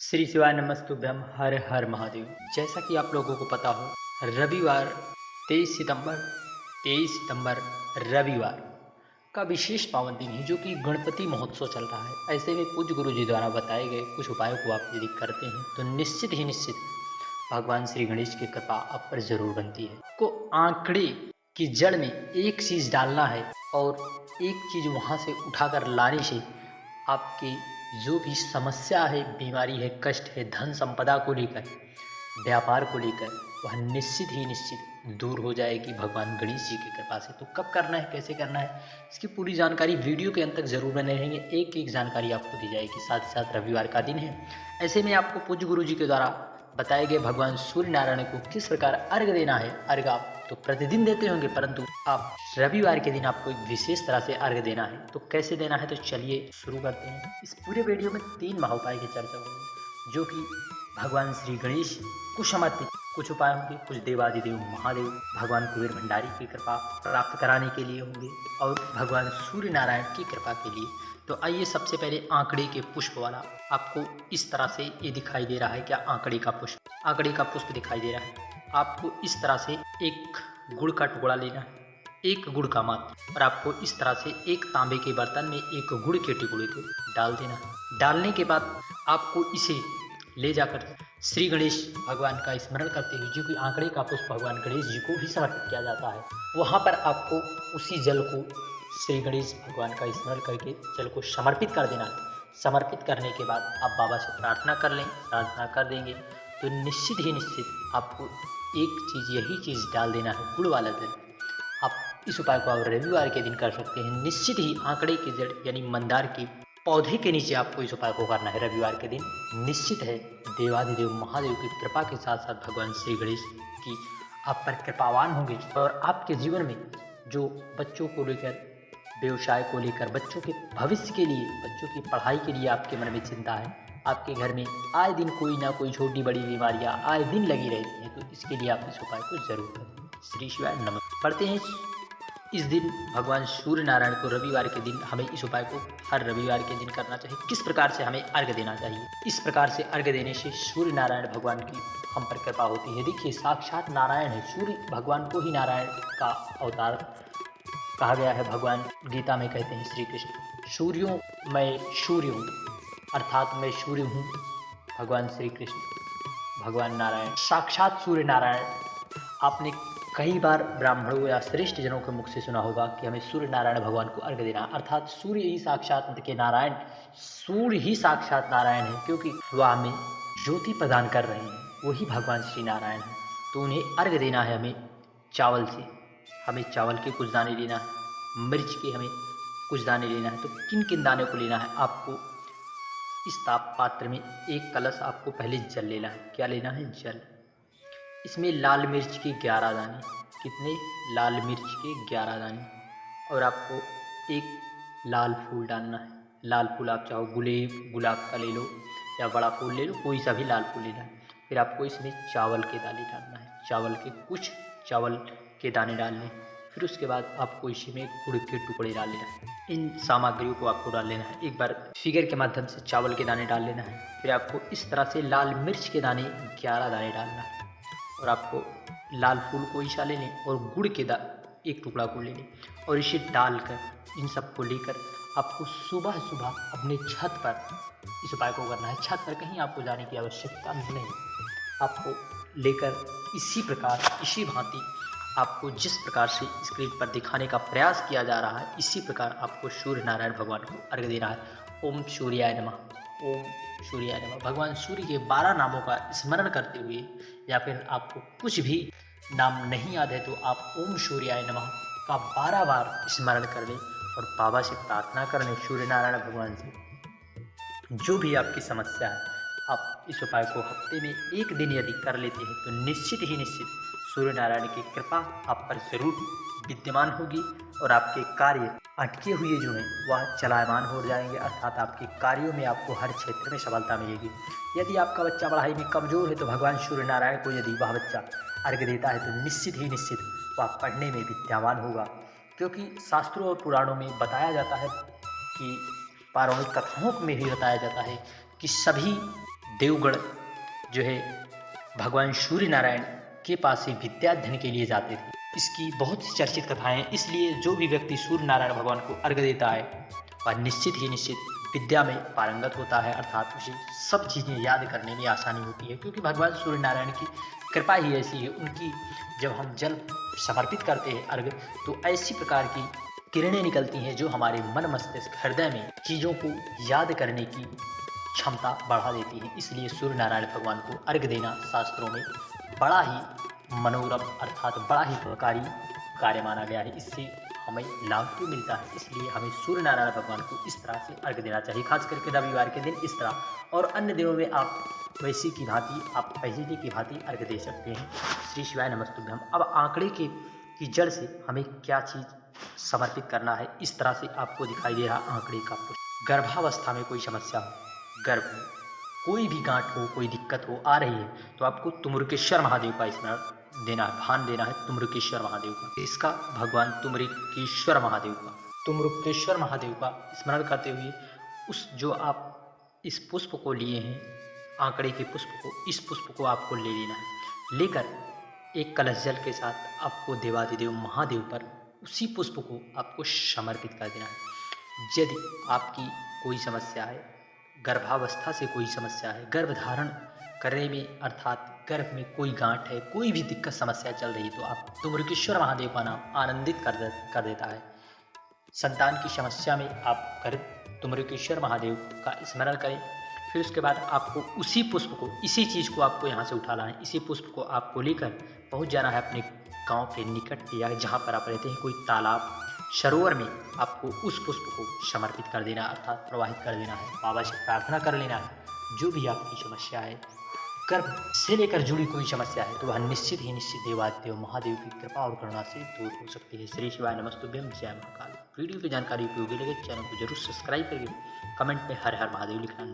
श्री शिवाय नमस्तुभ्यम हर हर महादेव। जैसा कि आप लोगों को पता हो, रविवार 23 सितंबर रविवार का विशेष पावन दिन है, जो कि गणपति महोत्सव चल रहा है। ऐसे में पूज्य गुरु जी द्वारा बताए गए कुछ उपायों को आप यदि करते हैं तो निश्चित ही निश्चित भगवान श्री गणेश की कृपा आप पर जरूर बनती है। को आंकड़े की जड़ में एक चीज डालना है और एक चीज वहां से उठाकर लाने से आपकी जो भी समस्या है, बीमारी है, कष्ट है, धन संपदा को लेकर, व्यापार को लेकर, वह निश्चित ही निश्चित दूर हो जाएगी भगवान गणेश जी की कृपा से। तो कब करना है, कैसे करना है, इसकी पूरी जानकारी वीडियो के अंत तक जरूर बने रहेंगे। एक एक जानकारी आपको दी जाएगी। साथ ही साथ रविवार का दिन है, ऐसे में आपको पूज्य गुरु जी के द्वारा बताए गए भगवान सूर्य नारायण को किस प्रकार अर्घ देना है। अर्घ आप तो प्रतिदिन देते होंगे, परंतु आप रविवार के दिन आपको एक विशेष तरह से अर्घ देना है। तो कैसे देना है, तो चलिए शुरू करते हैं। इस पूरे वीडियो में 3 महाउपाय की चर्चा होगी, जो कि भगवान श्री गणेश को समर्पित कुछ उपाय होंगे, कुछ देवादिदेव महादेव भगवान कुबेर भंडारी की कृपा प्राप्त कराने के लिए होंगे और भगवान सूर्य नारायण की कृपा के लिए। तो आइए, सबसे पहले आंकड़े के पुष्प वाला आपको इस तरह से ये दिखाई दे रहा है। क्या आंकड़े का पुष्प दिखाई दे रहा है। आपको इस तरह से एक गुड़ का टुकड़ा लेना है, एक गुड़ का मात्र, और आपको इस तरह से एक तांबे के बर्तन में एक गुड़ के टुकड़े को डाल देना है। डालने के बाद आपको इसे ले जाकर श्री गणेश भगवान का स्मरण करते हुए, जो कि आंकड़े का पुष्प भगवान गणेश जी को भी समर्पित किया जाता है, वहाँ पर आपको उसी जल को श्री गणेश भगवान का स्मरण करके जल को समर्पित कर देना है। समर्पित करने के बाद आप बाबा से प्रार्थना कर लें। प्रार्थना कर देंगे तो निश्चित ही निश्चित आपको एक चीज़, यही चीज़ डाल देना है, गुड़ वाला जल। आप इस उपाय को आप रविवार के दिन कर सकते हैं। निश्चित ही आंकड़े की जड़ यानी मंदार के पौधे के नीचे आपको इस उपाय को करना है रविवार के दिन। निश्चित है देवादिदेव महादेव की कृपा के साथ साथ भगवान श्री गणेश की आप पर कृपावान होंगे और आपके जीवन में जो बच्चों को लेकर, व्यवसाय को लेकर, बच्चों के भविष्य के लिए, बच्चों की पढ़ाई के लिए आपके मन में चिंता है, आपके घर में आए दिन कोई ना कोई छोटी बड़ी बीमारियां आए दिन लगी रहती हैं, तो इसके लिए आप इस उपाय को जरूर करें। श्री शिवाय नमः। पढ़ते हैं इस दिन भगवान सूर्य नारायण को रविवार के दिन हमें इस उपाय को हर रविवार के दिन करना चाहिए। किस प्रकार से हमें अर्घ देना चाहिए। इस प्रकार से अर्घ देने से सूर्य नारायण भगवान की हम पर कृपा होती है। देखिए, साक्षात नारायण है, सूर्य भगवान को ही नारायण का अवतार कहा गया है। भगवान गीता में कहते हैं श्री कृष्ण, सूर्यों मैं सूर्य हूँ, अर्थात मैं सूर्य हूँ। भगवान श्री कृष्ण, भगवान नारायण साक्षात सूर्य नारायण। आपने कई बार ब्राह्मणों या श्रेष्ठ जनों के मुख से सुना होगा कि हमें सूर्य नारायण भगवान को अर्घ देना, अर्थात सूर्य ही साक्षात के नारायण, सूर्य ही साक्षात नारायण है, क्योंकि वह हमें ज्योति प्रदान कर रहे हैं, वही भगवान श्री नारायण है। तो उन्हें अर्घ देना है हमें चावल से। हमें चावल के कुछ दाने लेना है, मिर्च के हमें कुछ दाने लेना है। तो किन किन दाने को लेना है, आपको इस ताप पात्र में एक कलश आपको पहले जल लेना है। क्या लेना है, जल। इसमें लाल मिर्च के 11 दाने। कितने, लाल मिर्च के 11 दाने। और आपको एक लाल फूल डालना है। लाल फूल आप चाहो गुलाब का ले लो या बड़ा फूल ले लो, कोई सा भी लाल फूल लेना है। फिर आपको इसमें चावल के दाने डालना है, चावल के कुछ चावल के दाने डालने हैं। फिर उसके बाद आपको इसी में गुड़ के टुकड़े डाल लेना है। इन सामग्रियों को आपको डाल लेना है। एक बार फिगर के माध्यम से चावल के दाने डाल लेना है। फिर आपको इस तरह से लाल मिर्च के दाने 11 दाने डालना है और आपको लाल फूल को ईशा ले लें और गुड़ के एक टुकड़ा गुड़ ले लें और इसे डालकर, इन सबको लेकर आपको सुबह सुबह अपने छत पर इस उपाय को करना है। छत पर कहीं आपको जाने की आवश्यकता नहीं। आपको लेकर इसी प्रकार, इसी भांति आपको जिस प्रकार से स्क्रीन पर दिखाने का प्रयास किया जा रहा है, इसी प्रकार आपको सूर्य नारायण भगवान को अर्घ देना है। ओम सूर्याय नमः, ओम सूर्याय नमः। भगवान सूर्य के 12 नामों का स्मरण करते हुए, या फिर आपको कुछ भी नाम नहीं याद है तो आप ओम सूर्याय नमः का 12 बार स्मरण कर लें और बाबा से प्रार्थना कर लें, सूर्य नारायण भगवान से। जो भी आपकी समस्या है, आप इस उपाय को हफ्ते में एक दिन यदि कर लेते हैं तो निश्चित ही निश्चित सूर्य नारायण की कृपा आप पर जरूर विद्यमान होगी और आपके कार्य अटके हुए जो हैं वह चलायमान हो जाएंगे, अर्थात आपके कार्यों में आपको हर क्षेत्र में सफलता मिलेगी। यदि आपका बच्चा पढ़ाई में कमज़ोर है तो भगवान सूर्य नारायण को यदि वह बच्चा अर्घ देता है तो निश्चित ही निश्चित वह पढ़ने में विद्यावान होगा, क्योंकि शास्त्रों और पुराणों में बताया जाता है कि पौराणिक कथाओं में भी बताया जाता है कि सभी देवगढ़ जो है भगवान सूर्य नारायण के पास ही विद्याध्ययन के लिए जाते थे। इसकी बहुत सी चर्चित कथाएं हैं, इसलिए जो भी व्यक्ति सूर्य नारायण भगवान को अर्घ्य देता है वह निश्चित ही निश्चित विद्या में पारंगत होता है, अर्थात उसे सब चीज़ें याद करने में आसानी होती है, क्योंकि भगवान सूर्य नारायण की कृपा ही ऐसी है। उनकी जब हम जल समर्पित करते हैं अर्घ्य, तो ऐसी प्रकार की किरणें निकलती हैं जो हमारे मन मस्तिष्क हृदय में चीज़ों को याद करने की क्षमता बढ़ा देती है। इसलिए सूर्य नारायण भगवान को अर्घ्य देना शास्त्रों में बड़ा ही मनोरम अर्थात बड़ा ही प्रकारी कार्य माना गया है। इससे हमें लाभ भी मिलता है, इसलिए हमें सूर्य नारायण भगवान को इस तरह से अर्घ्य देना चाहिए। खास करके रविवार के दिन इस तरह, और अन्य दिनों में आप वैसी की भांति आप पहले की भांति अर्घ्य दे सकते हैं। श्री शिवाय नमस्तुभ्यम। अब आंकड़े की जड़ से हमें क्या चीज़ समर्पित करना है, इस तरह से आपको दिखाई दे रहा आंकड़े का पुष्प। गर्भावस्था में कोई समस्या हो, गर्भ में कोई भी गांठ हो, कोई दिक्कत हो आ रही है, तो आपको तुम्रकेश्वर महादेव का स्मरण देना है, भान देना है तुम्रकेश्वर महादेव का। इसका भगवान तुम्रकेश्वर महादेव का, तुम्रकेश्वर महादेव का स्मरण करते हुए उस जो आप इस पुष्प को लिए हैं, आंकड़े के पुष्प को, इस पुष्प को आपको ले लेना है। लेकर एक कलश जल के साथ आपको देवाधिदेव महादेव पर उसी पुष्प को आपको समर्पित कर देना है। यदि आपकी कोई समस्या है, गर्भावस्था से कोई समस्या है, गर्भ धारण करने में अर्थात गर्भ में कोई गांठ है, कोई भी दिक्कत समस्या चल रही, तो आप तुम्रकेश्वर महादेव का नाम आनंदित कर देता है। संतान की समस्या में आप कर तुम्रकेश्वर महादेव का स्मरण करें। फिर उसके बाद आपको उसी पुष्प को, इसी चीज़ को आपको यहाँ से उठाना है। इसी पुष्प को आपको लेकर पहुँच जाना है अपने गांव के निकट या जहाँ पर आप रहते हैं, कोई तालाब सरोवर में आपको उस पुष्प को समर्पित कर देना अर्थात प्रवाहित कर देना है। बाबा से प्रार्थना कर लेना है। जो भी आपकी समस्या है, गर्भ से लेकर जुड़ी कोई समस्या है, तो वह निश्चित ही निश्चित देवादिदेव महादेव की कृपा और करुणा से दूर हो सकती है। श्री शिवाय नमस्तुभ्यम। जय महाकाल। वीडियो की जानकारी उपयोगी लगे चैनल को जरूर सब्सक्राइब करके कमेंट में हर हर महादेव लिखना।